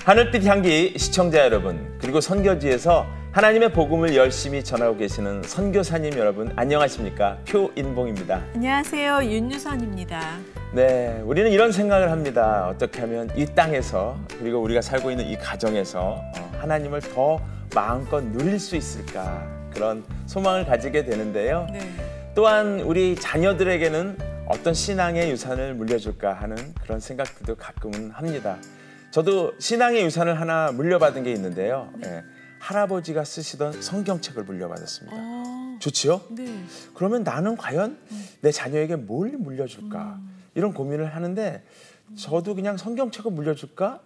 하늘빛 향기 시청자 여러분, 그리고 선교지에서 하나님의 복음을 열심히 전하고 계시는 선교사님 여러분, 안녕하십니까? 표인봉입니다. 안녕하세요. 윤유선입니다. 네, 우리는 이런 생각을 합니다. 어떻게 하면 이 땅에서, 그리고 우리가 살고 있는 이 가정에서 하나님을 더 마음껏 누릴 수 있을까, 그런 소망을 가지게 되는데요. 네. 또한 우리 자녀들에게는 어떤 신앙의 유산을 물려줄까 하는 그런 생각들도 가끔은 합니다. 저도 신앙의 유산을 하나 물려받은 게 있는데요. 네. 할아버지가 쓰시던 성경책을 물려받았습니다. 좋지요? 네. 그러면 나는 과연 내 자녀에게 뭘 물려줄까? 이런 고민을 하는데, 저도 그냥 성경책을 물려줄까?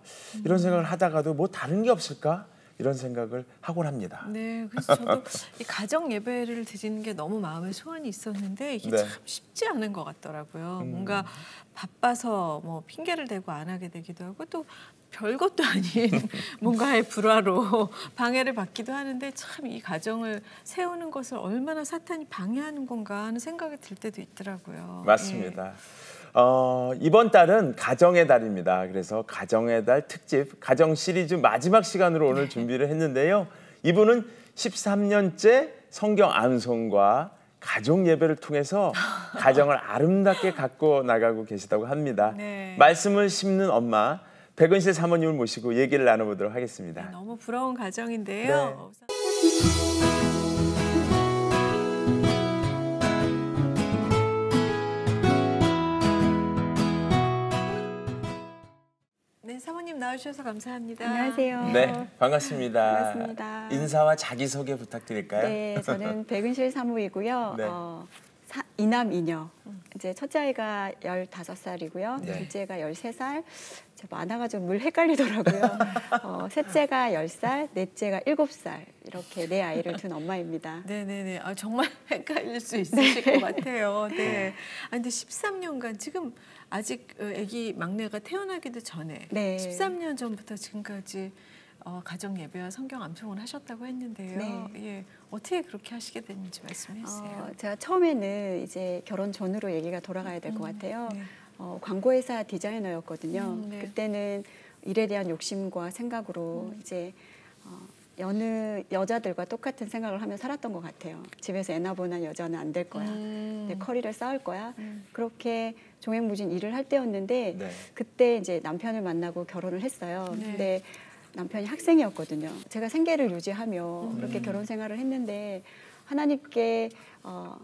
이런 생각을 하다가도 뭐 다른 게 없을까? 이런 생각을 하곤 합니다. 네, 그래서 저도 이 가정 예배를 드리는 게 너무 마음에 소원이 있었는데 이게 네. 참 쉽지 않은 것 같더라고요. 뭔가 바빠서 뭐 핑계를 대고 안 하게 되기도 하고, 또 별것도 아닌 뭔가의 불화로 방해를 받기도 하는데, 참 이 가정을 세우는 것을 얼마나 사탄이 방해하는 건가 하는 생각이 들 때도 있더라고요. 맞습니다. 이번 달은 가정의 달입니다. 그래서 가정의 달 특집, 가정 시리즈 마지막 시간으로 오늘 준비를 했는데요. 이분은 13년째 성경 암송과 가족 예배를 통해서 가정을 아름답게 가꿔 나가고 계시다고 합니다. 네. 말씀을 심는 엄마 백은실 사모님을 모시고 얘기를 나눠보도록 하겠습니다. 네, 너무 부러운 가정인데요. 네, 사모님 나와주셔서 감사합니다. 안녕하세요. 네, 반갑습니다. 반갑습니다. 인사와 자기소개 부탁드릴까요? 네, 저는 백은실 사모이고요. 네. 이남 이녀. 이제 첫째 아이가 15살이고요. 네. 둘째가 13살. 많아가지고 물 헷갈리더라고요. 셋째가 10살, 넷째가 7살. 이렇게 네 아이를 둔 엄마입니다. 네네네. 정말 헷갈릴 수 있으실 것 같아요. 네. 근데 13년간 지금 아직 아기 막내가 태어나기도 전에 네. 13년 전부터 지금까지 가정 예배와 성경 암송을 하셨다고 했는데요. 네. 예, 어떻게 그렇게 하시게 됐는지 말씀해 주세요. 제가 처음에는 이제 결혼 전으로 얘기가 돌아가야 될 것 같아요. 네. 광고회사 디자이너였거든요. 네. 그때는 일에 대한 욕심과 생각으로 이제 여느 여자들과 똑같은 생각을 하며 살았던 것 같아요. 집에서 애나 보는 여자는 안 될 거야. 내 커리를 쌓을 거야. 그렇게 종횡무진 일을 할 때였는데 네. 그때 이제 남편을 만나고 결혼을 했어요. 네. 근데 남편이 학생이었거든요. 제가 생계를 유지하며 그렇게 결혼 생활을 했는데 하나님께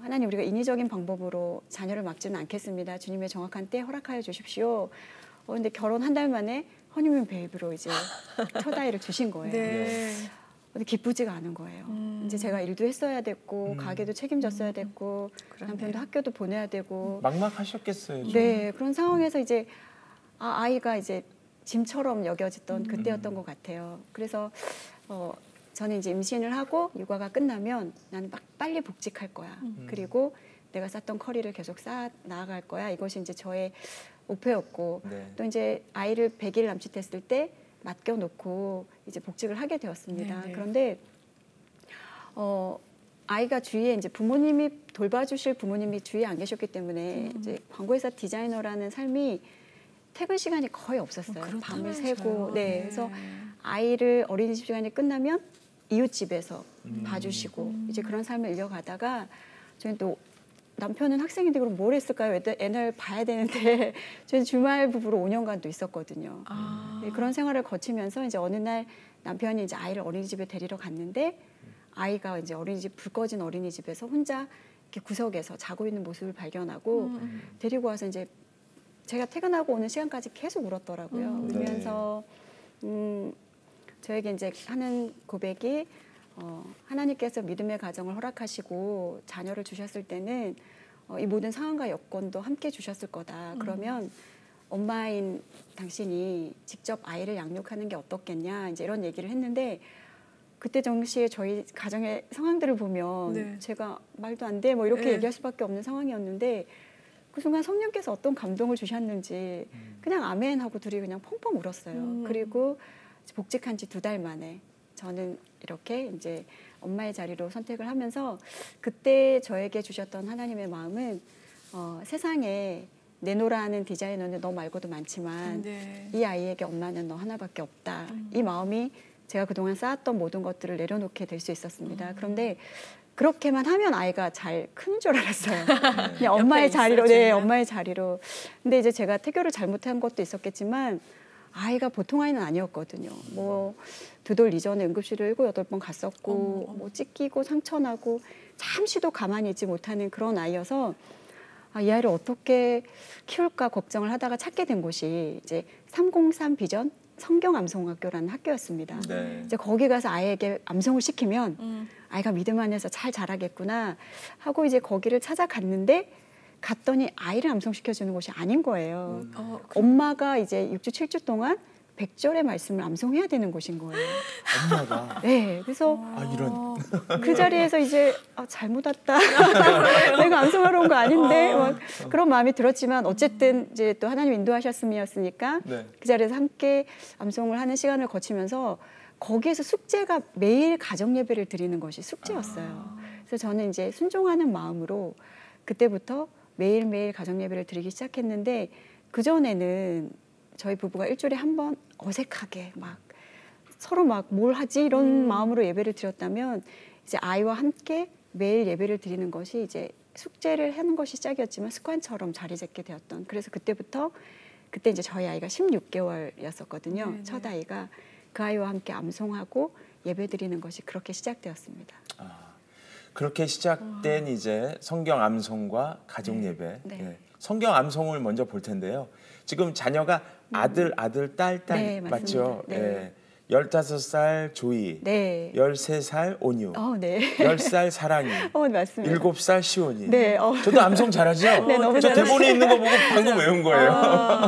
하나님, 우리가 인위적인 방법으로 자녀를 막지는 않겠습니다. 주님의 정확한 때 허락하여 주십시오. 근데 결혼 한 달 만에 허니문 베이비로 이제 첫 아이를 주신 거예요. 네. 근데 기쁘지가 않은 거예요. 이제 제가 일도 했어야 됐고 가게도 책임졌어야 됐고 그러네요. 남편도 학교도 보내야 되고 막막하셨겠어요. 좀. 네, 그런 상황에서 이제 아이가 이제 짐처럼 여겨지던 그때였던 것 같아요. 그래서 저는 이제 임신을 하고 육아가 끝나면 나는 막 빨리 복직할 거야. 그리고 내가 쌓던 커리를 계속 쌓아 나아갈 거야. 이것이 이제 저의 목표였고, 네. 또 이제 아이를 100일 남짓했을 때 맡겨놓고 이제 복직을 하게 되었습니다. 네네. 그런데 아이가 주위에 이제 부모님이 돌봐주실 부모님이 주위에 안 계셨기 때문에 이제 광고회사 디자이너라는 삶이 퇴근 시간이 거의 없었어요. 밤을 새고, 네, 그래서 아이를 어린이집 시간이 끝나면 이웃집에서 봐주시고 이제 그런 삶을 이어가다가 저희는 또 남편은 학생인데 그럼 뭘 했을까요? 애를 봐야 되는데 저희는 주말 부부로 5년간도 있었거든요. 네, 그런 생활을 거치면서 이제 어느 날 남편이 이제 아이를 어린이집에 데리러 갔는데 아이가 이제 불 꺼진 어린이집에서 혼자 이렇게 구석에서 자고 있는 모습을 발견하고 데리고 와서 이제 제가 퇴근하고 오는 시간까지 계속 울었더라고요. 울면서 저에게 이제 하는 고백이 하나님께서 믿음의 가정을 허락하시고 자녀를 주셨을 때는 이 모든 상황과 여건도 함께 주셨을 거다. 그러면 엄마인 당신이 직접 아이를 양육하는 게 어떻겠냐, 이제 이런 얘기를 했는데, 그때 당시에 저희 가정의 상황들을 보면 네. 제가 말도 안 돼 뭐 이렇게 네. 얘기할 수밖에 없는 상황이었는데, 그 순간 성령께서 어떤 감동을 주셨는지 그냥 아멘 하고 둘이 그냥 펑펑 울었어요. 그리고 복직한 지 2달 만에 저는 이렇게 이제 엄마의 자리로 선택을 하면서, 그때 저에게 주셨던 하나님의 마음은 세상에 내놓으라는 디자이너는 너 말고도 많지만 네. 이 아이에게 엄마는 너 하나밖에 없다. 이 마음이 제가 그동안 쌓았던 모든 것들을 내려놓게 될 수 있었습니다. 그런데 그렇게만 하면 아이가 잘 크는 줄 알았어요. 그냥 엄마의 자리로, 네, 엄마의 자리로. 근데 이제 제가 태교를 잘못한 것도 있었겠지만 아이가 보통 아이는 아니었거든요. 뭐 2돌 이전에 응급실을 7, 8번 갔었고 뭐 찢기고 상처나고 잠시도 가만히 있지 못하는 그런 아이여서 이 아이를 어떻게 키울까 걱정을 하다가 찾게 된 곳이 이제 303 비전 성경암송학교라는 학교였습니다. 네. 이제 거기 가서 아이에게 암송을 시키면 아이가 믿음 안에서 잘 자라겠구나 하고 이제 거기를 찾아갔는데 갔더니 아이를 암송시켜주는 곳이 아닌 거예요. 엄마가 이제 6주, 7주 동안 100절의 말씀을 암송해야 되는 곳인 거예요. 엄마가? 네, 그래서 이런. 그 자리에서 이제 잘못 왔다. 내가 암송하러 온 거 아닌데 막 그런 마음이 들었지만 어쨌든 이제 또 하나님 인도하셨음이었으니까 네. 그 자리에서 함께 암송을 하는 시간을 거치면서 거기에서 숙제가 매일 가정 예배를 드리는 것이 숙제였어요. 그래서 저는 이제 순종하는 마음으로 그때부터 매일매일 가정 예배를 드리기 시작했는데 그전에는 저희 부부가 일주일에 한 번 어색하게 막 서로 막 뭘 하지 이런 마음으로 예배를 드렸다면 이제 아이와 함께 매일 예배를 드리는 것이 이제 숙제를 하는 것이 시작이었지만 습관처럼 자리 잡게 되었던. 그래서 그때 이제 저희 아이가 16개월이었었거든요. 네네. 첫 아이가 그 아이와 함께 암송하고 예배 드리는 것이 그렇게 시작되었습니다. 그렇게 시작된 이제 성경 암송과 가족 예배. 네. 예. 성경 암송을 먼저 볼 텐데요. 지금 자녀가 아들, 딸 네, 맞죠? 맞습니다. 네. 예. 15살 조이, 네. 13살 온유, 네. 10살 사랑이, 맞습니다. 7살 시온이. 네. 저도 암송 잘하죠? 네, 너무 저 잘하세요. 대본에 있는 거 보고 방금 외운 거예요.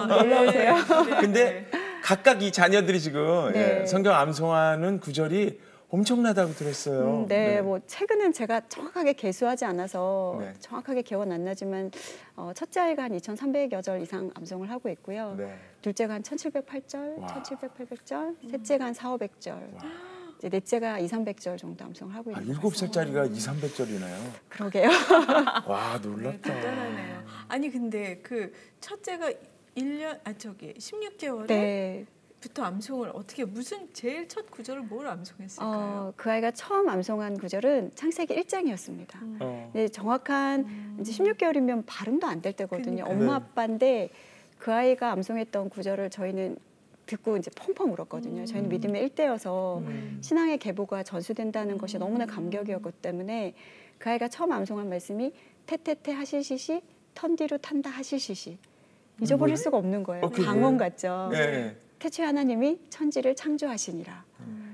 놀라우세요. 근데 각각 이 자녀들이 지금 네. 성경 암송하는 구절이 엄청나다고 들었어요. 네, 뭐 최근은 제가 정확하게 계수하지 않아서 네. 정확하게 기억은 안 나지만 첫째 아이가 한 2,300여 절 이상 암송을 하고 있고요. 네. 둘째가 한 1,708절, 와. 1,700절, 셋째가 한 4,500절, 이제 넷째가 2,300절 정도 암송을 하고 있는 거예요. 7살짜리가 200~300절이나요? 그러게요. 와, 놀랍다. 대단하네요. 아니 근데 그 첫째가 16개월에 네. 부터 암송을 어떻게 무슨 제일 첫 구절을 뭘 암송했을까요? 그 아이가 처음 암송한 구절은 창세기 1장이었습니다. 네, 정확한 이제 16개월이면 발음도 안 될 때거든요. 그러니까요. 엄마 네. 아빠인데 그 아이가 암송했던 구절을 저희는 듣고 이제 펑펑 울었거든요. 저희는 믿음의 1대여서 신앙의 계보가 전수된다는 것이 너무나 감격이었기 때문에 그 아이가 처음 암송한 말씀이 태태태 하실시시 턴디로 탄다 하실시시. 잊어버릴 수가 없는 거예요. 그게 방언 뭐예요? 같죠. 네. 태초에 하나님이 천지를 창조하시니라.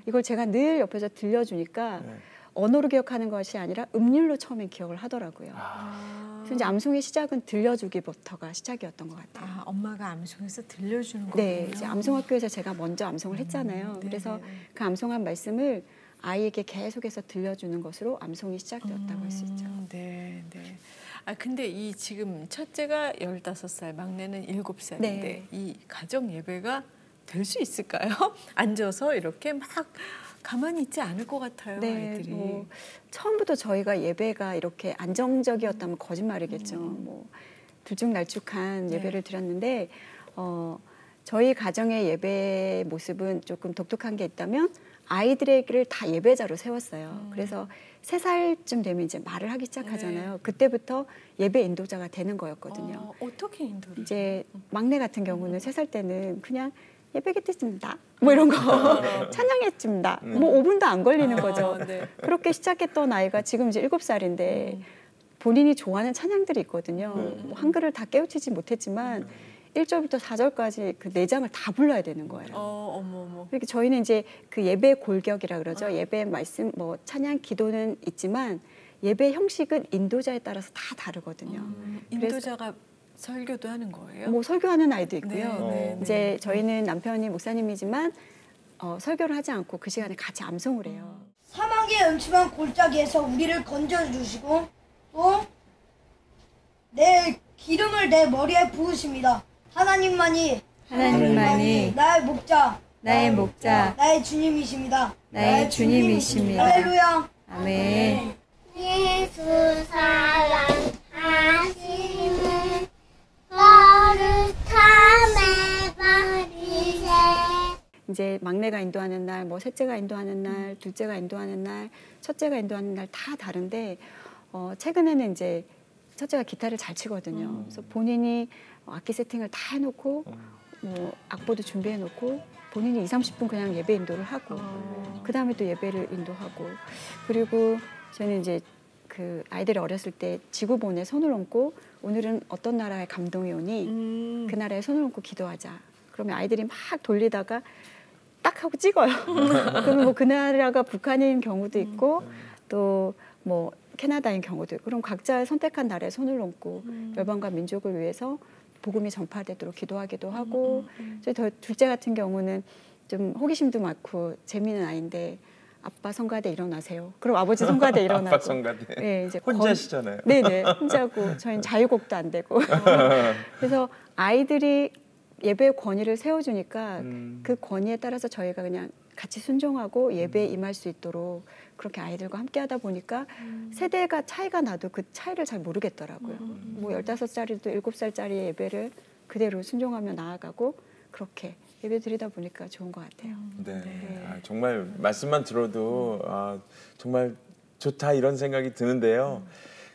이걸 제가 늘 옆에서 들려주니까 네. 언어로 기억하는 것이 아니라 음률로 처음엔 기억을 하더라고요. 그래서 이제 암송의 시작은 들려주기부터가 시작이었던 것 같아요. 엄마가 암송해서 들려주는 거군요. 네, 이제 암송학교에서 제가 먼저 암송을 했잖아요. 네, 그래서 네, 네. 그 암송한 말씀을 아이에게 계속해서 들려주는 것으로 암송이 시작되었다고 할 수 있죠. 네, 네. 근데 이 지금 첫째가 15살, 막내는 7살인데 네. 이 가정 예배가 될 수 있을까요? 앉아서 이렇게 막 가만히 있지 않을 것 같아요, 아이들이. 뭐 처음부터 저희가 예배가 이렇게 안정적이었다면 거짓말이겠죠. 뭐 들쭉날쭉한 네. 예배를 드렸는데 저희 가정의 예배 모습은 조금 독특한 게 있다면 아이들을 다 예배자로 세웠어요. 그래서 3살쯤 되면 이제 말을 하기 시작하잖아요. 네. 그때부터 예배 인도자가 되는 거였거든요. 어떻게 인도를? 이제 막내 같은 경우는 3살 때는 그냥 예배겠습니다. 뭐 이런 거 찬양했습니다. 뭐 5분도 안 걸리는 거죠. 네. 그렇게 시작했던 아이가 지금 이제 7살인데 본인이 좋아하는 찬양들이 있거든요. 뭐 한글을 다 깨우치지 못했지만 1절부터 4절까지 그 4장을 다 불러야 되는 거예요. 어머. 이렇게 저희는 이제 그 예배 골격이라 그러죠. 예배 말씀, 뭐 찬양, 기도는 있지만 예배 형식은 인도자에 따라서 다 다르거든요. 인도자가 설교도 하는 거예요? 뭐 설교하는 아이도 있고요. 네, 이제 저희는 남편이 목사님이지만 설교를 하지 않고 그 시간에 같이 암송을 해요. 사망의 음침한 골짜기에서 우리를 건져주시고 또 내 기름을 내 머리에 부으십니다. 하나님만이 나의 목자, 나의 주님이십니다. 할렐루야. 아멘. 예수 사랑하시는 이제 막내가 인도하는 날, 뭐 셋째가 인도하는 날, 둘째가 인도하는 날, 첫째가 인도하는 날 다 다른데 최근에는 이제 첫째가 기타를 잘 치거든요. 그래서 본인이 악기 세팅을 다 해놓고 뭐 악보도 준비해놓고 본인이 20-30분 그냥 예배 인도를 하고 그 다음에 또 예배를 인도하고 그리고 저는 이제 그 아이들이 어렸을 때 지구본에 손을 얹고 오늘은 어떤 나라의 감동이 오니 그 나라에 손을 얹고 기도하자. 그러면 아이들이 막 돌리다가 딱 하고 찍어요. 그러면 뭐 그 나라가 북한인 경우도 있고 또 뭐 캐나다인 경우도 있고 그럼 각자 선택한 나라에 손을 얹고 열방과 민족을 위해서 복음이 전파되도록 기도하기도 하고 저희 둘째 같은 경우는 좀 호기심도 많고 재미있는 아이인데 아빠 성가대 일어나세요. 그럼 아버지 성가대 일어나고. 아빠 성가대. 네, 이제 혼자시잖아요. 네네, 혼자고 저희는 자유곡도 안 되고. 그래서 아이들이 예배의 권위를 세워주니까 그 권위에 따라서 저희가 그냥 같이 순종하고 예배에 임할 수 있도록 그렇게 아이들과 함께하다 보니까 세대가 차이가 나도 그 차이를 잘 모르겠더라고요. 뭐 15살이도 7살짜리의 예배를 그대로 순종하며 나아가고 그렇게 예배 드리다 보니까 좋은 것 같아요. 네. 아, 정말 말씀만 들어도 정말 좋다 이런 생각이 드는데요.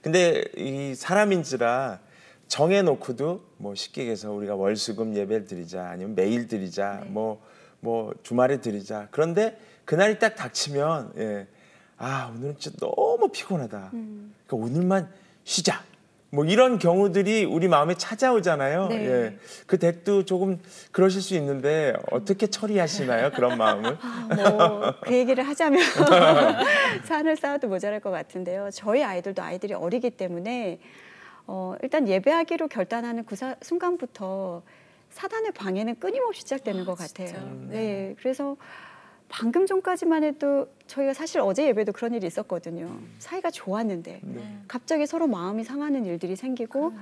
근데 이 사람인지라 정해놓고도 뭐 쉽게 얘기해서 우리가 월수금 예배를 드리자 아니면 매일 드리자 뭐 주말에 드리자 그런데 그날이 딱 닥치면 오늘은 진짜 너무 피곤하다. 그러니까 오늘만 쉬자. 뭐 이런 경우들이 우리 마음에 찾아오잖아요. 네. 예. 그 댁도 조금 그러실 수 있는데 어떻게 처리하시나요? 그런 마음을? 뭐 그 얘기를 하자면 산을 쌓아도 모자랄 것 같은데요. 저희 아이들도 아이들이 어리기 때문에 일단 예배하기로 결단하는 그 순간부터 사단의 방해는 끊임없이 시작되는 것 같아요. 네, 그래서 방금 전까지만 해도 저희가 사실 어제 예배도 그런 일이 있었거든요. 사이가 좋았는데 갑자기 서로 마음이 상하는 일들이 생기고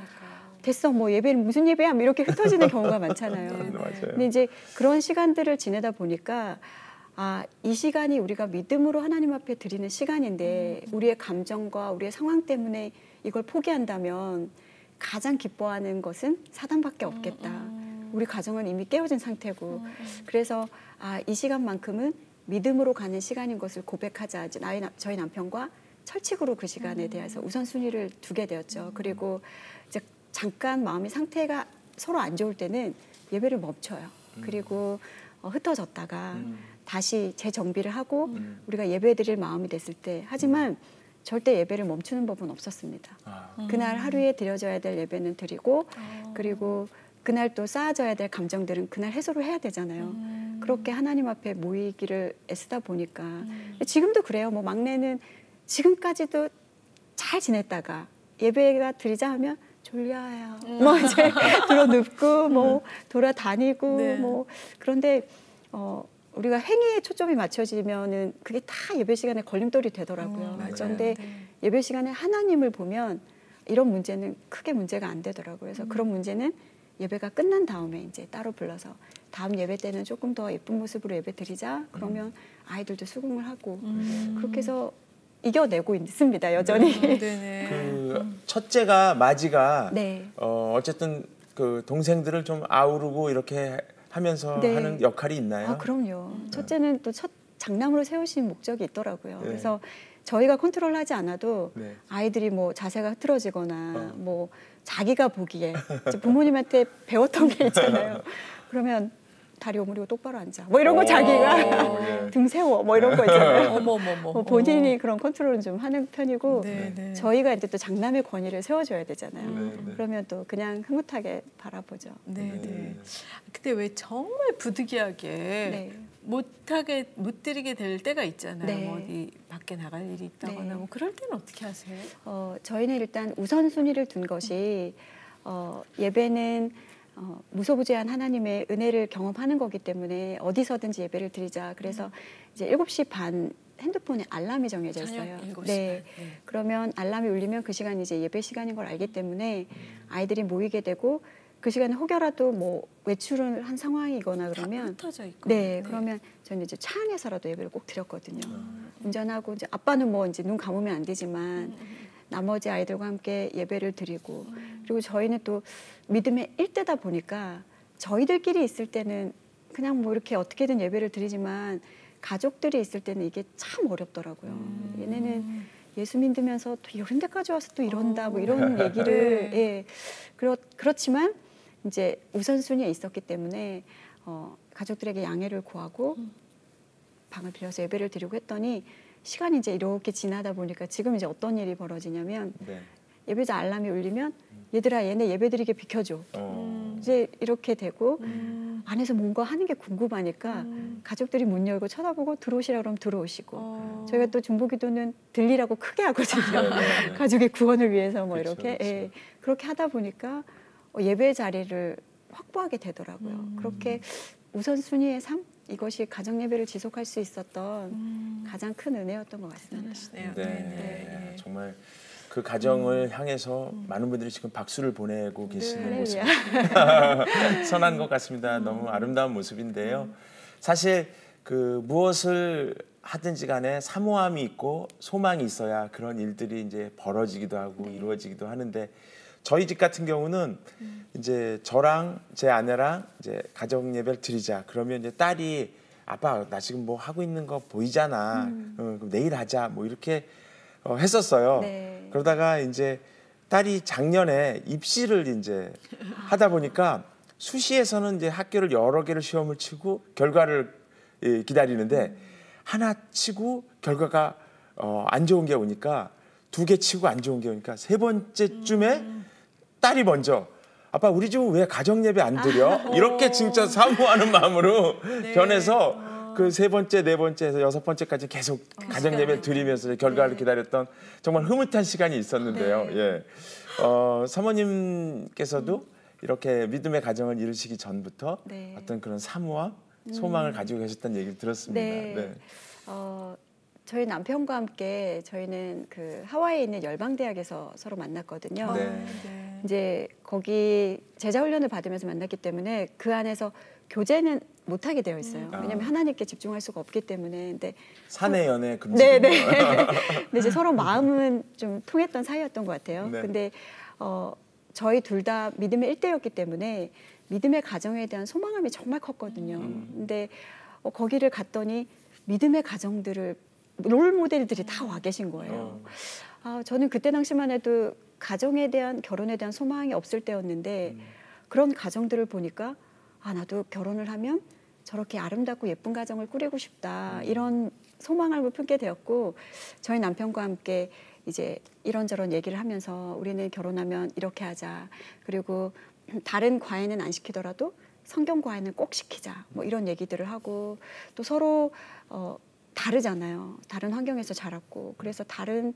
됐어 뭐 예배는 무슨 예배야 이렇게 흩어지는 경우가 많잖아요. 맞아요. 근데 이제 그런 시간들을 지내다 보니까 이 시간이 우리가 믿음으로 하나님 앞에 드리는 시간인데 우리의 감정과 우리의 상황 때문에 이걸 포기한다면 가장 기뻐하는 것은 사단밖에 없겠다. 우리 가정은 이미 깨어진 상태고 그래서 이 시간만큼은 믿음으로 가는 시간인 것을 고백하자. 저희 남편과 철칙으로 그 시간에 대해서 우선순위를 두게 되었죠. 그리고 이제 잠깐 마음의 상태가 서로 안 좋을 때는 예배를 멈춰요. 그리고 흩어졌다가 다시 재정비를 하고 우리가 예배드릴 마음이 됐을 때 하지만 절대 예배를 멈추는 법은 없었습니다. 그날 하루에 드려져야 될 예배는 드리고 그리고 그날 또 쌓아져야 될 감정들은 그날 해소를 해야 되잖아요. 그렇게 하나님 앞에 모이기를 애쓰다 보니까 지금도 그래요. 뭐 막내는 지금까지도 잘 지냈다가 예배가 드리자 하면 졸려요. 뭐 이제 들어 눕고 뭐 돌아다니고 뭐 그런데 우리가 행위에 초점이 맞춰지면은 그게 다 예배 시간에 걸림돌이 되더라고요. 그런데 예배 시간에 하나님을 보면 이런 문제는 크게 문제가 안 되더라고요. 그래서 그런 문제는 예배가 끝난 다음에 이제 따로 불러서 다음 예배 때는 조금 더 예쁜 모습으로 예배 드리자. 그러면 아이들도 수긍을 하고 그렇게 해서 이겨내고 있습니다. 여전히. 그 첫째가 마지가 네. 어쨌든 그 동생들을 좀 아우르고 이렇게 하면서 하는 역할이 있나요? 그럼요. 첫째는 또 첫 장남으로 세우신 목적이 있더라고요. 그래서 저희가 컨트롤하지 않아도 아이들이 뭐 자세가 흐트러지거나 뭐 자기가 보기에 부모님한테 배웠던 게 있잖아요. 그러면 다리 오므리고 똑바로 앉아. 뭐 이런 거 자기가 등 세워. 뭐 이런 거 있잖아요. 뭐 본인이 그런 컨트롤은 좀 하는 편이고 저희가 이제 또 장남의 권위를 세워줘야 되잖아요. 그러면 또 그냥 흐뭇하게 바라보죠. 근데 왜 정말 부득이하게 못 드리게 될 때가 있잖아요. 뭐 어디 밖에 나갈 일이 있다거나 뭐 그럴 때는 어떻게 하세요? 저희는 일단 우선순위를 둔 것이 예배는 무소부재한 하나님의 은혜를 경험하는 거기 때문에 어디서든지 예배를 드리자. 그래서 이제 7시 반 핸드폰에 알람이 정해져 있어요. 그러면 알람이 울리면 그 시간이 이제 예배 시간인 걸 알기 때문에 아이들이 모이게 되고 그 시간에 혹여라도 뭐 외출을 한 상황이거나 그러면 흩어져 있고. 그러면 저는 이제 차 안에서라도 예배를 꼭 드렸거든요. 운전하고 이제 아빠는 뭐 이제 눈 감으면 안 되지만 나머지 아이들과 함께 예배를 드리고 그리고 저희는 또 믿음의 일대다 보니까 저희들끼리 있을 때는 그냥 뭐 이렇게 어떻게든 예배를 드리지만 가족들이 있을 때는 이게 참 어렵더라고요. 얘네는 예수 믿으면서 또 이런 데까지 와서 또 이런다 뭐 이런 얘기를 예. 그렇지만 이제 우선순위에 있었기 때문에 가족들에게 양해를 구하고 방을 빌려서 예배를 드리고 했더니 시간이 이제 이렇게 지나다 보니까 지금 이제 어떤 일이 벌어지냐면 네. 예배자 알람이 울리면 얘들아 얘네 예배 드리게 비켜줘. 이제 이렇게 되고 안에서 뭔가 하는 게 궁금하니까 가족들이 문 열고 쳐다보고 들어오시라 그러면 들어오시고 저희가 또 중보기도는 들리라고 크게 하거든요. 가족의 구원을 위해서 뭐 그쵸, 이렇게 그쵸. 예, 그렇게 하다 보니까 예배 자리를 확보하게 되더라고요. 그렇게 우선순위의 삶? 이것이 가정 예배를 지속할 수 있었던 가장 큰 은혜였던 것 같습니다. 네. 정말 그 가정을 향해서 많은 분들이 지금 박수를 보내고 계시는 모습 선한 것 같습니다. 너무 아름다운 모습인데요. 사실 그 무엇을 하든지 간에 사모함이 있고 소망이 있어야 그런 일들이 이제 벌어지기도 하고 이루어지기도 하는데 저희 집 같은 경우는 이제 저랑 제 아내랑 이제 가정 예배를 드리자. 그러면 이제 딸이 아빠 나 지금 뭐 하고 있는 거 보이잖아. 그럼 내일 하자. 뭐 이렇게 했었어요. 네. 그러다가 이제 딸이 작년에 입시를 이제 하다 보니까 수시에서는 이제 학교를 여러 개를 시험을 치고 결과를 기다리는데 하나 치고 결과가 안 좋은 게 오니까 두 개 치고 안 좋은 게 오니까 세 번째쯤에 딸이 먼저 아빠 우리 집은 왜 가정 예배 안 드려? 이렇게 진짜 사모하는 마음으로 변해서 그 세 번째, 네 번째에서 여섯 번째까지 계속 가정 예배를 드리면서 결과를 기다렸던 정말 흐뭇한 시간이 있었는데요. 예. 사모님께서도 이렇게 믿음의 가정을 이루시기 전부터 어떤 그런 사모와 소망을 가지고 계셨다는 얘기를 들었습니다. 네. 저희 남편과 함께 저희는 그 하와이에 있는 열방대학에서 서로 만났거든요. 이제 거기 제자훈련을 받으면서 만났기 때문에 그 안에서 교제는 못하게 되어 있어요. 왜냐하면 하나님께 집중할 수가 없기 때문에. 근데 사내 연애 금지. 네네. 근데 이제 서로 마음은 좀 통했던 사이였던 것 같아요. 네. 근데 저희 둘 다 믿음의 일대였기 때문에 믿음의 가정에 대한 소망함이 정말 컸거든요. 근데 거기를 갔더니 믿음의 가정들을 롤 모델들이 다 와 계신 거예요. 저는 그때 당시만 해도 가정에 대한 결혼에 대한 소망이 없을 때였는데 그런 가정들을 보니까 나도 결혼을 하면 저렇게 아름답고 예쁜 가정을 꾸리고 싶다 이런 소망을 품게 되었고 저희 남편과 함께 이제 이런저런 얘기를 하면서 우리는 결혼하면 이렇게 하자 그리고 다른 과외는 안 시키더라도 성경 과외는 꼭 시키자 뭐 이런 얘기들을 하고 또 서로 다르잖아요. 다른 환경에서 자랐고 그래서 다른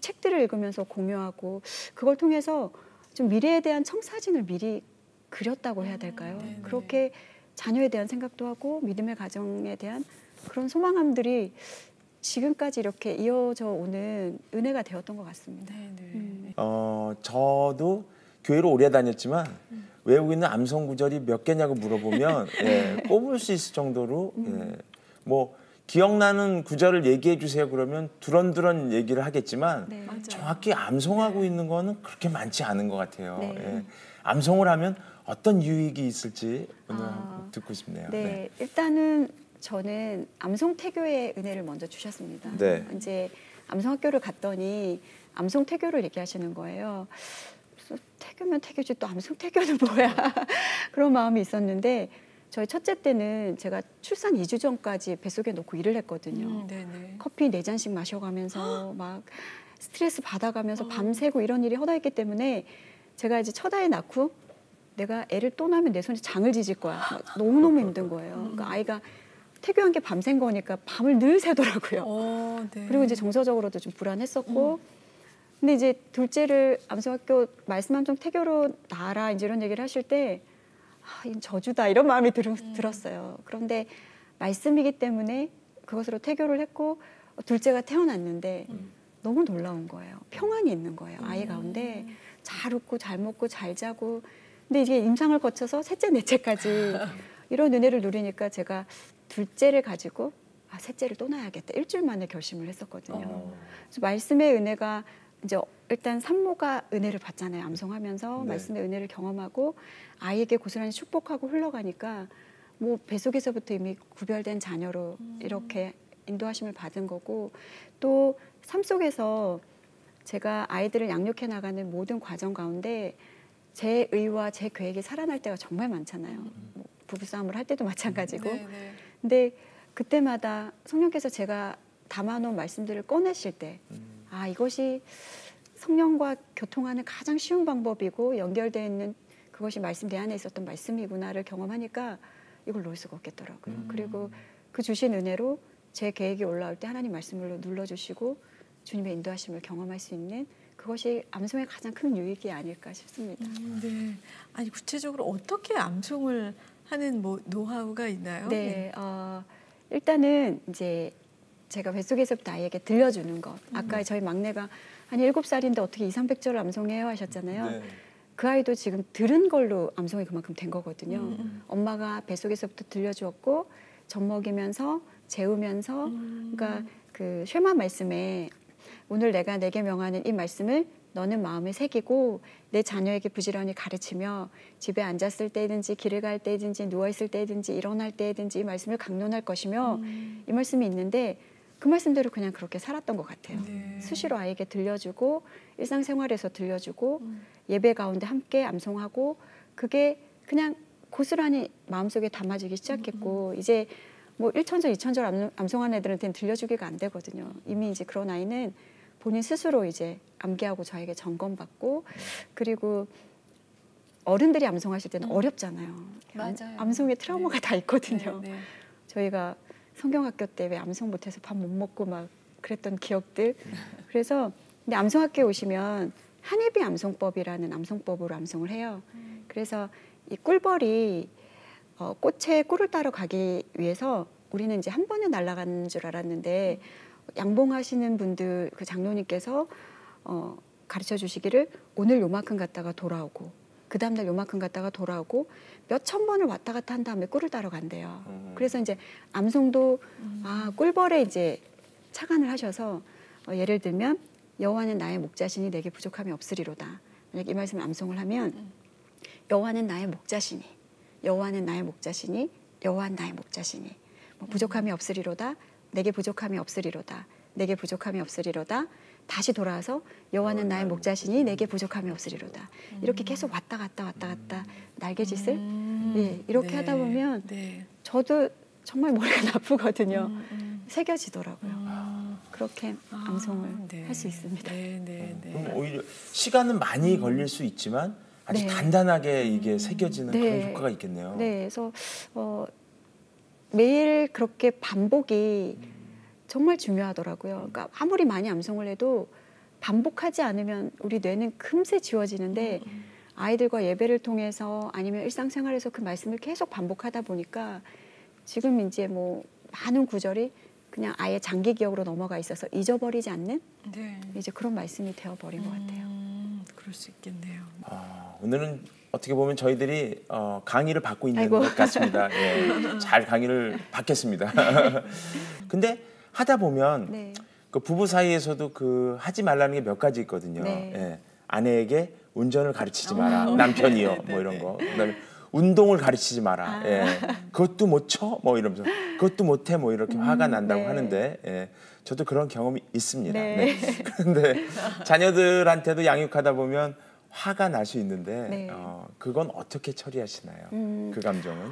책들을 읽으면서 공유하고 그걸 통해서 좀 미래에 대한 청사진을 미리 그렸다고 해야 될까요? 그렇게 자녀에 대한 생각도 하고 믿음의 가정에 대한 그런 소망함들이 지금까지 이렇게 이어져 오는 은혜가 되었던 것 같습니다. 저도 교회로 오래 다녔지만 외우고 있는 암송 구절이 몇 개냐고 물어보면 꼽을 수 있을 정도로 뭐 기억나는 구절을 얘기해 주세요 그러면 두런두런 얘기를 하겠지만 정확히 암송하고 있는 거는 그렇게 많지 않은 것 같아요. 암송을 하면 어떤 유익이 있을지 오늘 듣고 싶네요. 네, 일단은 저는 암송태교의 은혜를 먼저 주셨습니다. 이제 암송학교를 갔더니 암송태교를 얘기하시는 거예요. 태교면 태교지 또 암송태교는 뭐야? 그런 마음이 있었는데 저희 첫째 때는 제가 출산 2주 전까지 뱃속에 놓고 일을 했거든요. 커피 4잔씩 마셔가면서 막 스트레스 받아가면서 밤새고 이런 일이 허다했기 때문에 제가 이제 첫 아이 낳고 내가 애를 또 낳으면 내 손에 장을 지질 거야. 너무너무 힘든 거예요. 그러니까 아이가 태교한 게 밤샌 거니까 밤을 늘 새더라고요. 그리고 이제 정서적으로도 좀 불안했었고 근데 이제 둘째를 암송학교 말씀 암송 태교로 낳아라 이제 이런 얘기를 하실 때 이건 저주다 이런 마음이 들었어요. 그런데 말씀이기 때문에 그것으로 태교를 했고 둘째가 태어났는데 너무 놀라운 거예요. 평안이 있는 거예요. 아이 가운데 잘 웃고 잘 먹고 잘 자고 근데 이게 임상을 거쳐서 셋째 넷째까지 이런 은혜를 누리니까 제가 둘째를 가지고 셋째를 또 낳아야겠다. 일주일 만에 결심을 했었거든요. 그래서 말씀의 은혜가 이제 일단 산모가 은혜를 받잖아요. 암송하면서 말씀의 은혜를 경험하고 아이에게 고스란히 축복하고 흘러가니까 뭐 뱃속에서부터 이미 구별된 자녀로 이렇게 인도하심을 받은 거고 또 삶 속에서 제가 아이들을 양육해 나가는 모든 과정 가운데 제 의와 제 계획이 살아날 때가 정말 많잖아요. 뭐 부부싸움을 할 때도 마찬가지고. 근데 그때마다 성령께서 제가 담아놓은 말씀들을 꺼내실 때 아, 이것이 성령과 교통하는 가장 쉬운 방법이고 연결되어 있는 그것이 말씀 내 안에 있었던 말씀이구나를 경험하니까 이걸 놓을 수가 없겠더라고요. 그리고 그 주신 은혜로 제 계획이 올라올 때 하나님 말씀으로 눌러주시고 주님의 인도하심을 경험할 수 있는 그것이 암송의 가장 큰 유익이 아닐까 싶습니다. 네. 아니 구체적으로 어떻게 암송을 하는 뭐 노하우가 있나요? 네. 일단은 이제 제가 뱃속에서부터 아이에게 들려주는 것. 아까 저희 막내가 한 7살인데 어떻게 200~300절을 암송해요 하셨잖아요. 네. 그 아이도 지금 들은 걸로 암송이 그만큼 된 거거든요. 엄마가 뱃속에서부터 들려주었고 젖 먹이면서 재우면서 그러니까 그 쉐마 말씀에 오늘 내가 내게 명하는 이 말씀을 너는 마음에 새기고 내 자녀에게 부지런히 가르치며 집에 앉았을 때든지 길을 갈 때든지 누워있을 때든지 일어날 때든지 이 말씀을 강론할 것이며 이 말씀이 있는데 그 말씀대로 그냥 그렇게 살았던 것 같아요. 네. 수시로 아이에게 들려주고 일상생활에서 들려주고 예배 가운데 함께 암송하고 그게 그냥 고스란히 마음속에 담아지기 시작했고 이제 뭐 1천절, 2천절 암송하는 애들한테는 들려주기가 안 되거든요. 이미 이제 그런 아이는 본인 스스로 이제 암기하고 저에게 점검받고 그리고 어른들이 암송하실 때는 어렵잖아요. 맞아요. 암송에 트라우마가 다 있거든요. 네. 저희가 성경학교 때 왜 암송 못해서 밥 못 먹고 막 그랬던 기억들. 그래서 근데 암송학교에 오시면 한예비 암송법이라는 암송법으로 암송을 해요. 그래서 이 꿀벌이 꽃에 꿀을 따러 가기 위해서 우리는 이제 한 번에 날아가는 줄 알았는데 양봉하시는 분들 그 장로님께서 가르쳐 주시기를 오늘 요만큼 갔다가 돌아오고 그 다음날 요만큼 갔다가 돌아오고 몇 천 번을 왔다 갔다 한 다음에 꿀을 따러 간대요. 그래서 이제 암송도 꿀벌에 이제 착안을 하셔서 예를 들면 여호와는 나의 목자시니 내게 부족함이 없으리로다. 만약 이 말씀을 암송을 하면 여호와는 나의 목자시니 여호와는 나의 목자시니 여호와는 나의 목자시니 뭐 부족함이 없으리로다. 내게 부족함이 없으리로다. 내게 부족함이 없으리로다. 다시 돌아와서 여호와는 나의 목자시니 내게 부족함이 없으리로다. 이렇게 계속 왔다 갔다 날개짓을 이렇게 네. 하다 보면 저도 정말 머리가 나쁘거든요. 새겨지더라고요. 그렇게 암송을 할 수 있습니다. 그럼 오히려 시간은 많이 걸릴 수 있지만 아주 단단하게 이게 새겨지는 그런 효과가 있겠네요. 네, 그래서 매일 그렇게 반복이 정말 중요하더라고요. 그러니까 아무리 많이 암송을 해도 반복하지 않으면 우리 뇌는 금세 지워지는데 아이들과 예배를 통해서 아니면 일상생활에서 그 말씀을 계속 반복하다 보니까 지금 이제 뭐 많은 구절이 그냥 아예 장기 기억으로 넘어가 있어서 잊어버리지 않는 이제 그런 말씀이 되어버린 것 같아요. 그럴 수 있겠네요. 오늘은 어떻게 보면 저희들이 강의를 받고 있는 것 같습니다. 예, 잘 강의를 받겠습니다. 근데 하다 보면 그 부부 사이에서도 그 하지 말라는 게 몇 가지 있거든요. 예, 아내에게 운전을 가르치지 마라. 남편이요. 뭐 이런 거. 그다음에 운동을 가르치지 마라. 예, 그것도 못 쳐? 뭐 이러면서 그것도 못해? 뭐 이렇게 화가 난다고 하는데 예, 저도 그런 경험이 있습니다. 그런데 자녀들한테도 양육하다 보면 화가 날 수 있는데 그건 어떻게 처리하시나요? 그 감정은?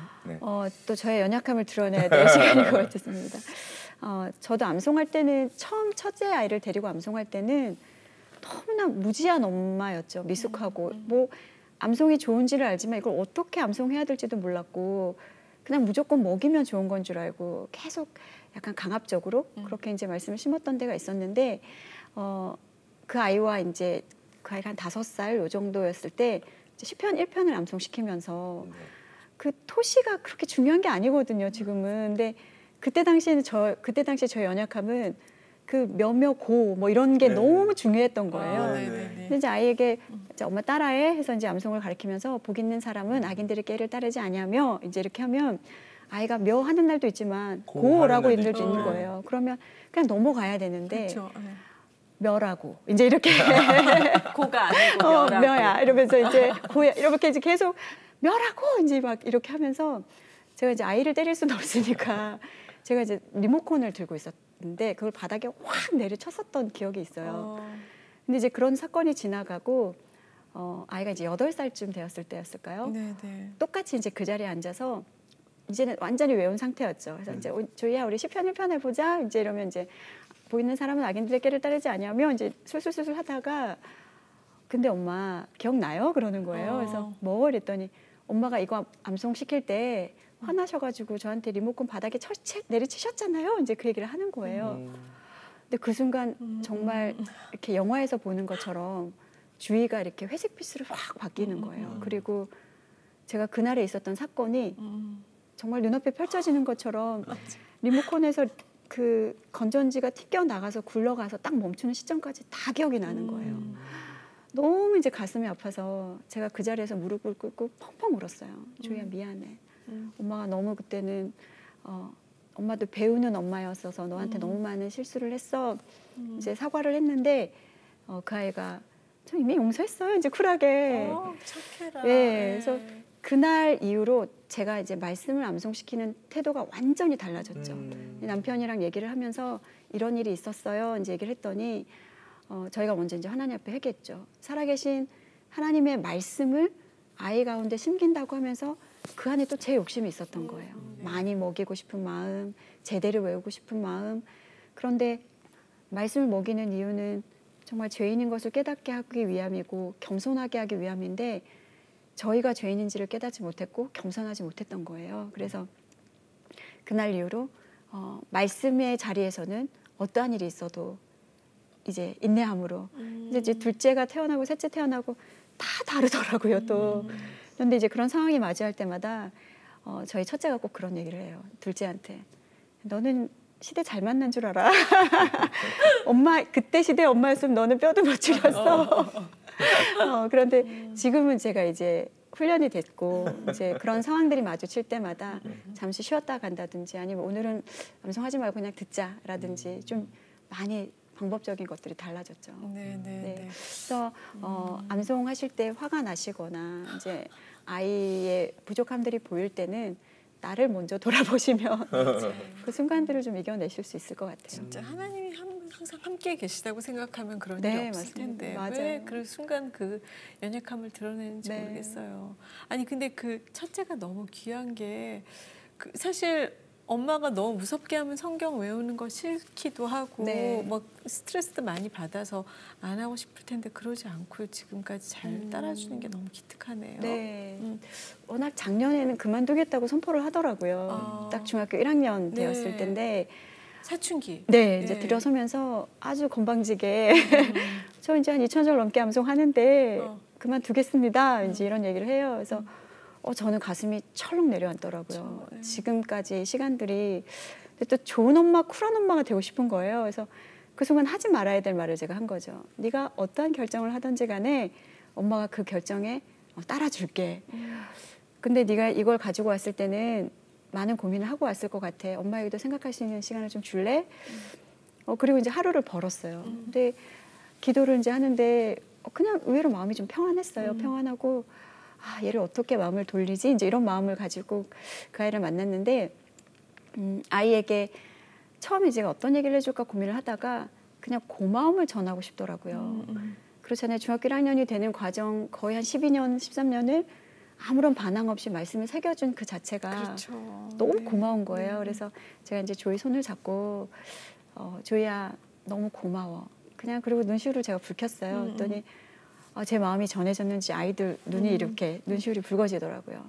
또 저의 연약함을 드러내야 될 시간인 것 같습니다. 저도 암송할 때는 처음 첫째 아이를 데리고 암송할 때는 너무나 무지한 엄마였죠. 미숙하고 뭐 암송이 좋은지를 알지만 이걸 어떻게 암송해야 될지도 몰랐고 그냥 무조건 먹이면 좋은 건 줄 알고 계속 약간 강압적으로 그렇게 이제 말씀을 심었던 때가 있었는데 그 아이와 이제 그 아이가 한 5살 요 정도였을 때 시편 1편을 암송시키면서 그 토시가 그렇게 중요한 게 아니거든요. 지금은. 근데 그때 당시에 저의 연약함은 그 몇몇 고 뭐 이런 게 너무 중요했던 거예요. 근데 이제 아이에게 이제 엄마 따라해 해서 이제 암송을 가르치면서 복 있는 사람은 악인들의 깨를 따르지 아니하며 이제 이렇게 하면 아이가 며 하는 날도 있지만 고라고 있는 날도 있는 거예요. 그러면 그냥 넘어가야 되는데 멸하고 이제 이렇게 고가 아니고 멸야 이러면서 이제 고야 이렇게 이제 계속 멸하고 이제 막 이렇게 하면서 제가 이제 아이를 때릴 수는 없으니까 제가 이제 리모컨을 들고 있었는데 그걸 바닥에 확 내려쳤었던 기억이 있어요. 근데 이제 그런 사건이 지나가고 아이가 이제 8살쯤 되었을 때였을까요? 네네. 똑같이 이제 그 자리에 앉아서 이제는 완전히 외운 상태였죠. 그래서 이제 조이야 우리 시편 1편 해보자. 이제 이러면 이제 보이는 사람은 악인들의 깨를 따르지 아니하며 이제 술술술 하다가 근데 엄마 기억나요? 그러는 거예요. 그래서 뭐 이랬더니 엄마가 이거 암송 시킬 때 화나셔가지고 저한테 리모컨 바닥에 내리치셨잖아요. 이제 그 얘기를 하는 거예요. 근데 그 순간 정말 이렇게 영화에서 보는 것처럼 주위가 이렇게 회색빛으로 확 바뀌는 거예요. 그리고 제가 그날에 있었던 사건이 정말 눈앞에 펼쳐지는 것처럼 리모컨에서 그 건전지가 튀겨 나가서 굴러가서 딱 멈추는 시점까지 다 기억이 나는 거예요. 너무 이제 가슴이 아파서 제가 그 자리에서 무릎을 꿇고 펑펑 울었어요. 조이야 미안해. 엄마가 너무 그때는 엄마도 배우는 엄마였어서 너한테 너무 많은 실수를 했어. 이제 사과를 했는데 그 아이가 저 이미 용서했어요. 이제 쿨하게. 착해라. 네, 그래서 그날 이후로 제가 이제 말씀을 암송시키는 태도가 완전히 달라졌죠. 남편이랑 얘기를 하면서 이런 일이 있었어요. 이제 얘기를 했더니 저희가 먼저 이제 하나님 앞에 회개했죠. 살아계신 하나님의 말씀을 아이 가운데 심긴다고 하면서 그 안에 또 제 욕심이 있었던 거예요. 많이 먹이고 싶은 마음, 제대로 외우고 싶은 마음. 그런데 말씀을 먹이는 이유는 정말 죄인인 것을 깨닫게 하기 위함이고 겸손하게 하기 위함인데 저희가 죄인인지를 깨닫지 못했고 겸손하지 못했던 거예요. 그래서 그날 이후로 말씀의 자리에서는 어떠한 일이 있어도 이제 인내함으로 이제 둘째가 태어나고 셋째 태어나고 다 다르더라고요. 또 그런데 이제 그런 상황이 맞이할 때마다 저희 첫째가 꼭 그런 얘기를 해요. 둘째한테 너는 시대 잘 만난 줄 알아. 엄마 그때 시대 엄마였으면 너는 뼈도 못 추렸어. 그런데 지금은 제가 이제 훈련이 됐고 이제 그런 상황들이 마주칠 때마다 잠시 쉬었다 간다든지 아니면 오늘은 암송하지 말고 그냥 듣자라든지 좀 많이 방법적인 것들이 달라졌죠. 네. 그래서 암송하실 때 화가 나시거나 이제 아이의 부족함들이 보일 때는 나를 먼저 돌아보시면 그 순간들을 좀 이겨내실 수 있을 것 같아요. 진짜 하나님이 항상 함께 계시다고 생각하면 그런 네, 일이 없을 맞습니다. 텐데 맞아요. 왜 그 순간 그 연약함을 드러내는지 네. 모르겠어요. 아니 근데 그 첫째가 너무 귀한 게 사실 엄마가 너무 무섭게 하면 성경 외우는 거 싫기도 하고 네. 막 스트레스도 많이 받아서 안 하고 싶을 텐데 그러지 않고 지금까지 잘 따라주는 게 너무 기특하네요. 네. 워낙 작년에는 그만두겠다고 선포를 하더라고요. 딱 중학교 1학년 되었을 네. 때인데 사춘기. 네, 이제 들어서면서 아주 건방지게 저 이제 한 2,000절 넘게 암송하는데 그만두겠습니다. 이제 이런 얘기를 해요. 그래서 저는 가슴이 철렁 내려앉더라고요. 그렇죠. 지금까지 시간들이 또 좋은 엄마, 쿨한 엄마가 되고 싶은 거예요. 그래서 그 순간 하지 말아야 될 말을 제가 한 거죠. 네가 어떠한 결정을 하든지 간에 엄마가 그 결정에 따라줄게. 근데 네가 이걸 가지고 왔을 때는 많은 고민을 하고 왔을 것 같아. 엄마에게도 생각할 수 있는 시간을 좀 줄래? 그리고 이제 하루를 벌었어요. 근데 기도를 이제 하는데 그냥 의외로 마음이 좀 평안했어요. 평안하고 얘를 어떻게 마음을 돌리지? 이제 이런 마음을 가지고 그 아이를 만났는데 아이에게 처음에 제가 어떤 얘기를 해줄까 고민을 하다가 그냥 고마움을 전하고 싶더라고요. 그렇잖아요. 중학교 1학년이 되는 과정 거의 한 12년, 13년을 아무런 반항 없이 말씀을 새겨준 그 자체가 그렇죠. 너무 고마운 거예요. 그래서 제가 이제 조이 손을 잡고 조이야 너무 고마워. 그냥 그리고 눈시울을 제가 붉혔어요. 그랬더니 제 마음이 전해졌는지 아이들 눈이 이렇게 눈시울이 붉어지더라고요.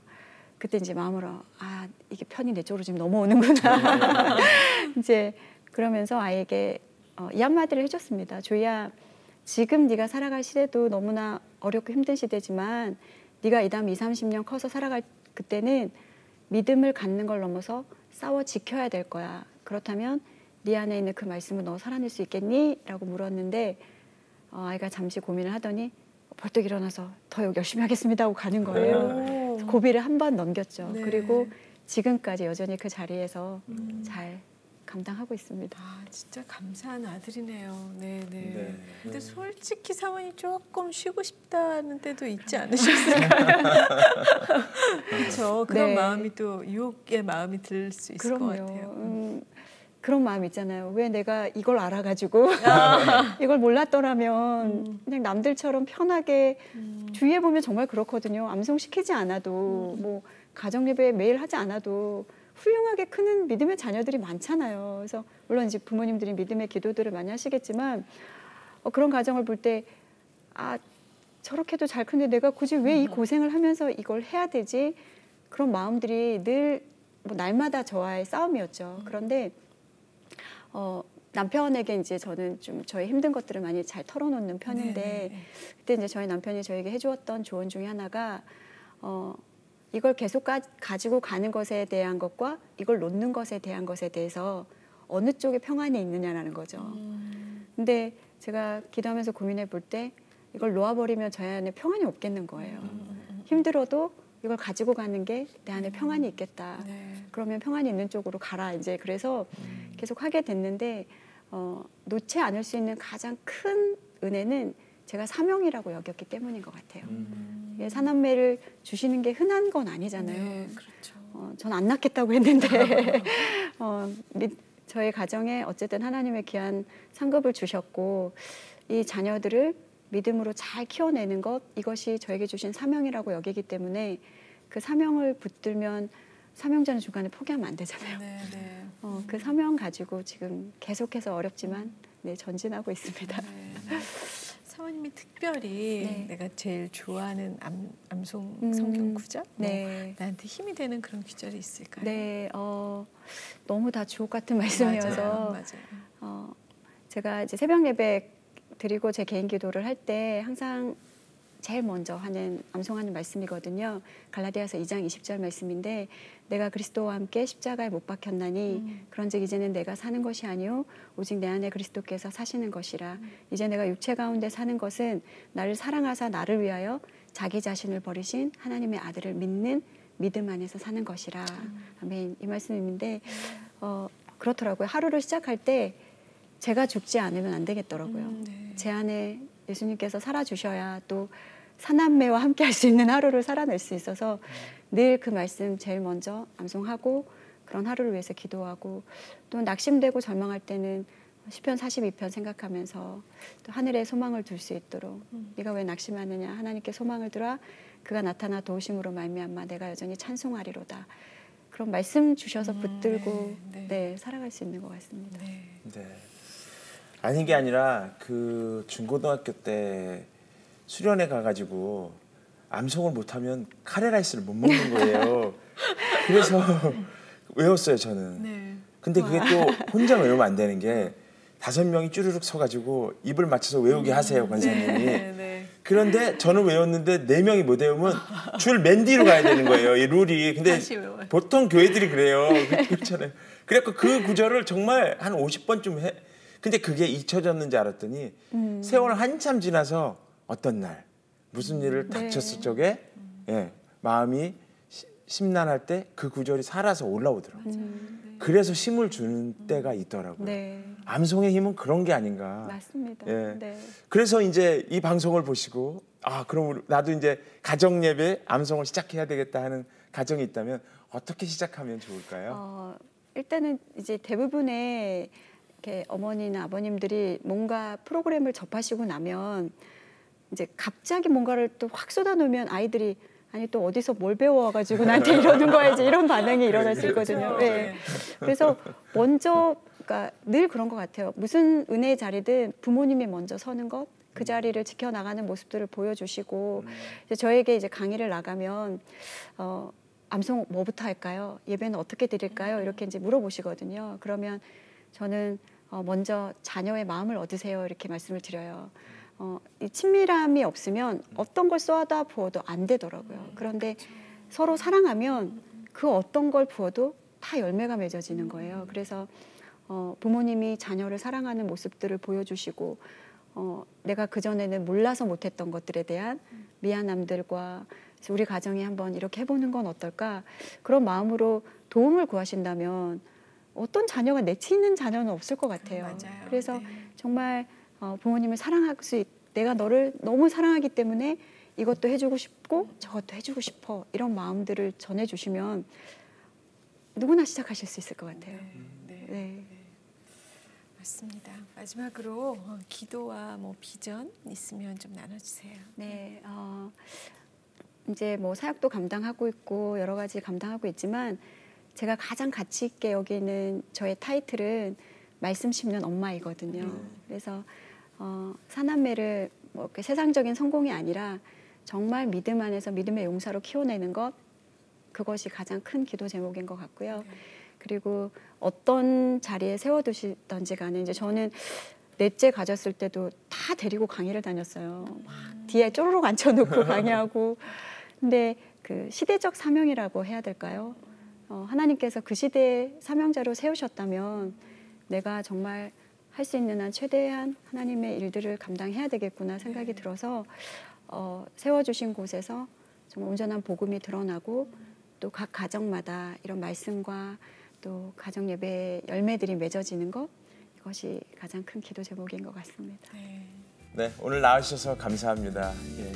그때 이제 마음으로 이게 편이 내 쪽으로 지금 넘어오는구나. 이제 그러면서 아이에게 이 한마디를 해줬습니다. 조이야 지금 네가 살아갈 시대도 너무나 어렵고 힘든 시대지만 네가 이 다음 20, 30년 커서 살아갈 그때는 믿음을 갖는 걸 넘어서 싸워 지켜야 될 거야. 그렇다면 네 안에 있는 그 말씀을 너 살아낼 수 있겠니? 라고 물었는데 아이가 잠시 고민을 하더니 벌떡 일어나서 더 열심히 하겠습니다 하고 가는 거예요. 고비를 한 번 넘겼죠. 네. 그리고 지금까지 여전히 그 자리에서 잘 감당하고 있습니다. 아, 진짜 감사한 아들이네요. 네, 네. 네. 근데 솔직히 사모님 조금 쉬고 싶다는 때도 있지 않으셨을까요? 그렇죠. 그런 네. 마음이 또 유혹의 마음이 들 수 있을 것 같아요. 그런 마음 있잖아요. 왜 내가 이걸 알아가지고 이걸 몰랐더라면 그냥 남들처럼 편하게 주위에 보면 정말 그렇거든요. 암송시키지 않아도 뭐 가정예배 매일 하지 않아도 훌륭하게 크는 믿음의 자녀들이 많잖아요. 그래서 물론 이제 부모님들이 믿음의 기도들을 많이 하시겠지만 그런 가정을 볼 때 저렇게도 잘 크는데 내가 굳이 왜 이 고생을 하면서 이걸 해야 되지? 그런 마음들이 늘 뭐 날마다 저와의 싸움이었죠. 그런데 남편에게 이제 저는 좀 저의 힘든 것들을 많이 잘 털어놓는 편인데 네네. 그때 이제 저희 남편이 저에게 해주었던 조언 중에 하나가 이걸 계속 가지고 가는 것에 대한 것과 이걸 놓는 것에 대한 것에 대해서 어느 쪽에 평안이 있느냐라는 거죠. 근데 제가 기도하면서 고민해 볼 때 이걸 놓아버리면 저희 안에 평안이 없겠는 거예요. 힘들어도 이걸 가지고 가는 게 내 안에 평안이 있겠다. 네. 그러면 평안이 있는 쪽으로 가라. 이제 그래서 계속 하게 됐는데 놓지 않을 수 있는 가장 큰 은혜는 제가 사명이라고 여겼기 때문인 것 같아요. 이게 사남매를 주시는 게 흔한 건 아니잖아요. 네, 그렇죠. 전 안 낳겠다고 했는데 저희 가정에 어쨌든 하나님의 귀한 상급을 주셨고 이 자녀들을 믿음으로 잘 키워내는 것 이것이 저에게 주신 사명이라고 여기기 때문에 그 사명을 붙들면 사명자는 중간에 포기하면 안 되잖아요. 네, 네. 그 사명 가지고 지금 계속해서 어렵지만 전진하고 있습니다. 네. 사모님이 특별히 네. 내가 제일 좋아하는 암송 성경 구절? 네. 나한테 힘이 되는 그런 구절이 있을까요? 네, 너무 다 주옥 같은 말씀이어서 맞아요. 제가 이제 새벽 예배 드리고 제 개인 기도를 할 때 항상 제일 먼저 하는 암송하는 말씀이거든요. 갈라디아서 2장 20절 말씀인데 내가 그리스도와 함께 십자가에 못 박혔나니 그런즉 이제는 내가 사는 것이 아니요 오직 내 안에 그리스도께서 사시는 것이라. 이제 내가 육체 가운데 사는 것은 나를 사랑하사 나를 위하여 자기 자신을 버리신 하나님의 아들을 믿는 믿음 안에서 사는 것이라. 아멘. 이 말씀인데 그렇더라고요. 하루를 시작할 때 제가 죽지 않으면 안 되겠더라고요. 네. 제 안에 예수님께서 살아주셔야 또 사남매와 함께 할 수 있는 하루를 살아낼 수 있어서 늘 그 말씀 제일 먼저 암송하고 그런 하루를 위해서 기도하고 또 낙심되고 절망할 때는 시편 42편 생각하면서 또 하늘에 소망을 둘 수 있도록 네가 왜 낙심하느냐 하나님께 소망을 두라 그가 나타나 도우심으로 말미암아 내가 여전히 찬송하리로다. 그런 말씀 주셔서 붙들고 살아갈 수 있는 것 같습니다. 네. 네. 아닌 게 아니라 그 중고등학교 때 수련회 가가지고 암송을 못하면 카레라이스를 못 먹는 거예요. 그래서 외웠어요 저는. 네. 근데 그게 또 혼자 외우면 안 되는 게 5명이 쭈르륵 서가지고 입을 맞춰서 외우게 하세요 권사님이. 네. 그런데 저는 외웠는데 4명이 못 외우면 줄 맨 뒤로 가야 되는 거예요. 이 룰이. 근데 보통 교회들이 그래요. 그렇잖아요. 그래서 그 구절을 정말 한 50번쯤 해. 근데 그게 잊혀졌는지 알았더니 세월 한참 지나서 어떤 날 무슨 일을 닥쳤을 적에 마음이 심란할 때 그 구절이 살아서 올라오더라고요. 그래서 힘을 주는 때가 있더라고요. 네. 암송의 힘은 그런 게 아닌가. 맞습니다. 예. 네. 그래서 이제 이 방송을 보시고 그럼 나도 이제 가정 예배 암송을 시작해야 되겠다 하는 가정이 있다면 어떻게 시작하면 좋을까요? 일단은 이제 대부분의 이렇게 어머니나 아버님들이 뭔가 프로그램을 접하시고 나면 이제 갑자기 뭔가를 또 확 쏟아놓으면 아이들이 아니 또 어디서 뭘 배워가지고 나한테 이러는 거야 이제 이런 반응이 일어날 수 있거든요. 네. 그래서 먼저 그러니까 늘 그런 것 같아요. 무슨 은혜의 자리든 부모님이 먼저 서는 것, 그 자리를 지켜나가는 모습들을 보여주시고 이제 저에게 이제 강의를 나가면 암송 뭐부터 할까요? 예배는 어떻게 드릴까요? 이렇게 이제 물어보시거든요. 그러면 저는 먼저 자녀의 마음을 얻으세요 이렇게 말씀을 드려요. 이 친밀함이 없으면 어떤 걸 쏟아 부어도 안 되더라고요. 그런데 서로 사랑하면 그 어떤 걸 부어도 다 열매가 맺어지는 거예요. 그래서 부모님이 자녀를 사랑하는 모습들을 보여주시고 내가 그전에는 몰라서 못했던 것들에 대한 미안함들과 우리 가정이 한번 이렇게 해보는 건 어떨까? 그런 마음으로 도움을 구하신다면 어떤 자녀가 내치는 자녀는 없을 것 같아요. 맞아요. 그래서 네. 정말 부모님을 사랑할 내가 너를 너무 사랑하기 때문에 이것도 해주고 싶고 저것도 해주고 싶어 이런 마음들을 전해주시면 누구나 시작하실 수 있을 것 같아요. 네. 맞습니다. 마지막으로 기도와 뭐 비전 있으면 좀 나눠주세요. 네, 이제 뭐 사역도 감당하고 있고 여러 가지 감당하고 있지만 제가 가장 가치 있게 여기는 저의 타이틀은 말씀 심는 엄마이거든요. 그래서 사남매를 뭐 이렇게 세상적인 성공이 아니라 정말 믿음 안에서 믿음의 용사로 키워내는 것, 그것이 가장 큰 기도 제목인 것 같고요. 그리고 어떤 자리에 세워두시던지 간에 이제 저는 넷째 가졌을 때도 다 데리고 강의를 다녔어요. 막 뒤에 쪼르륵 앉혀놓고 강의하고. 근데 그 시대적 사명이라고 해야 될까요? 하나님께서 그 시대의 사명자로 세우셨다면 내가 정말 할 수 있는 한 최대한 하나님의 일들을 감당해야 되겠구나 생각이 들어서 세워주신 곳에서 정말 온전한 복음이 드러나고 또 각 가정마다 이런 말씀과 또 가정 예배의 열매들이 맺어지는 것, 이것이 가장 큰 기도 제목인 것 같습니다. 네, 오늘 나와주셔서 감사합니다. 예.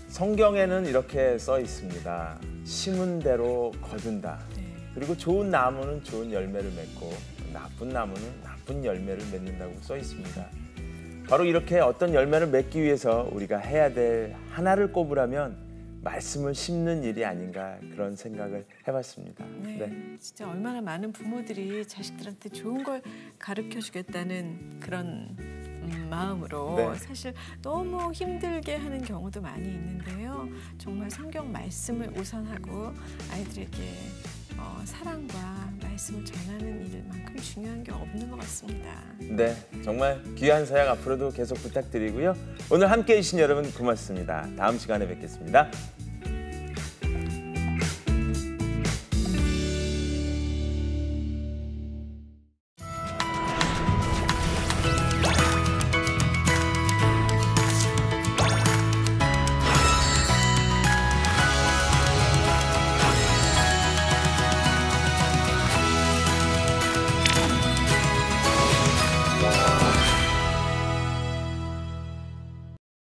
성경에는 이렇게 써 있습니다. 심은 대로 거둔다. 그리고 좋은 나무는 좋은 열매를 맺고 나쁜 나무는 나쁜 열매를 맺는다고 써 있습니다. 바로 이렇게 어떤 열매를 맺기 위해서 우리가 해야 될 하나를 꼽으라면 말씀을 심는 일이 아닌가 그런 생각을 해봤습니다. 네. 진짜 얼마나 많은 부모들이 자식들한테 좋은 걸 가르쳐주겠다는 그런 마음으로 사실 너무 힘들게 하는 경우도 많이 있는데요. 정말 성경 말씀을 우선하고 아이들에게 사랑과 말씀을 전하는 일만큼 중요한 게 없는 것 같습니다. 네, 정말 귀한 사역 앞으로도 계속 부탁드리고요. 오늘 함께해 주신 여러분 고맙습니다. 다음 시간에 뵙겠습니다.